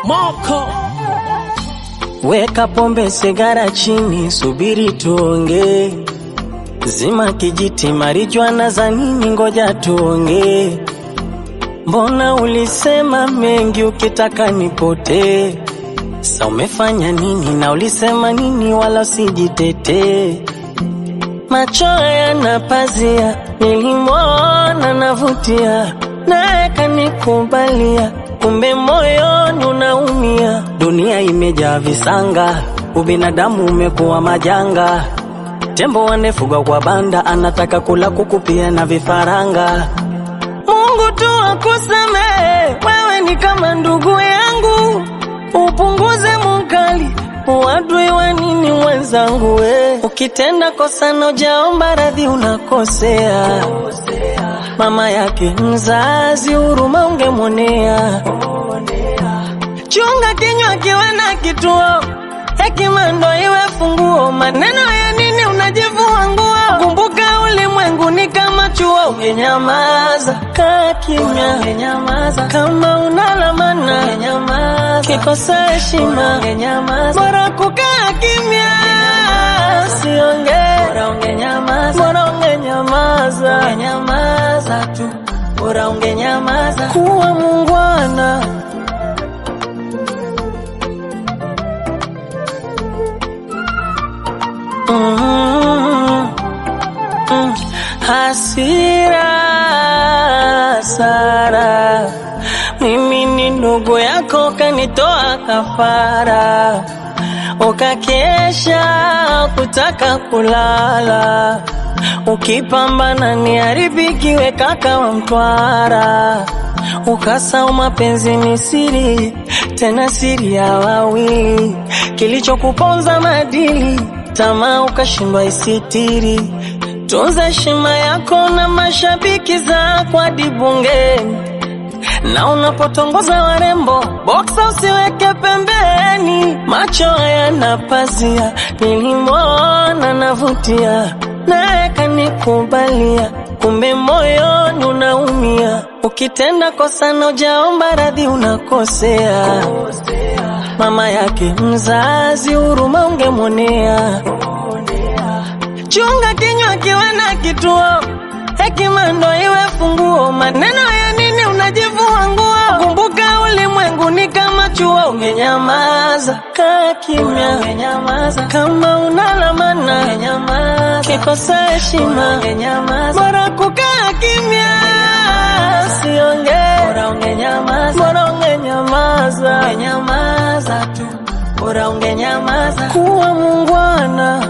Moko. Weka pombe sigara chini, subiri tuonge. Zima kijiti marijuana za nini, ngoja tuonge. Mbona ulisema mengi ukitaka nipotee? Sa umefanya nini na ulisema nini, wala usijitete. Macho yana pazia, nilimwona navutia, naye kanikubalia, kumbe moyoni unaumia. Dunia imejaa visanga, ubinadamu umekuwa majanga. Tembo wanefugwa kwa banda, anataka kula kuku pia na vifaranga. Mungu tu akusamehe, wewe ni kama ndugu yangu. Upunguze mkali, uadui wa nini mwenzangu we. Ukitenda kosa na hujaomba radhi unakosea. Mama yake mzazi huruma ungemwonea. Chunga kinywa kiwe na kituo, hekima ndo iwe funguo. Maneno ya nini unajivua nguo? Kumbuka ulimwengu ni kama chuo. Ungenyamaza, kaa kimya. Ungenyamaza, kama unalamana. Ungenyamaza, kikosa heshima. Ungenyamaza, bora kukaa kimya. Usiongee, bora ungenyamaza. Bora ungenyamaza. Ungenyamaza tu, bora ungenyamaza. Kuwa muungwana. Hasira Sara, mimi ni ndugu yako, kanitoa kafara. Ukakesha kutaka kulala, ukipambana niharibikiwe kaka wa Mtwara. Ukasahau mapenzi ni siri, tena siri ya wawili. Kilichokuponza madili, tamaa ukashindwa isitiri. Tunza heshima yako na mashabiki zako hadi bungeni. Na unapotongoza warembo, boksa usiweke pembeni. Macho yana pazia, nilimwona navutia, naye kanikubalia, kumbe moyoni unaumia. Ukitenda kosa na hujaomba radhi unakosea. Mama yake mzazi huruma ungemwonea. Chunga kinywa kiwe na kituo, hekima ndo iwe funguo. Maneno ya nini unajivua nguo? Kumbuka ulimwengu ni kama chuo. Ungenyamaza, kaa kimya. Ungenyamaza, kama unalamana. Ungenyamaza, kikosa heshima. Ungenyamaza, bora kukaa kimya. Usiongee, bora ungenyamaza. Bora ungenyamaza. Ungenyamaza tu, bora ungenyamaza. Kuwa muungwana.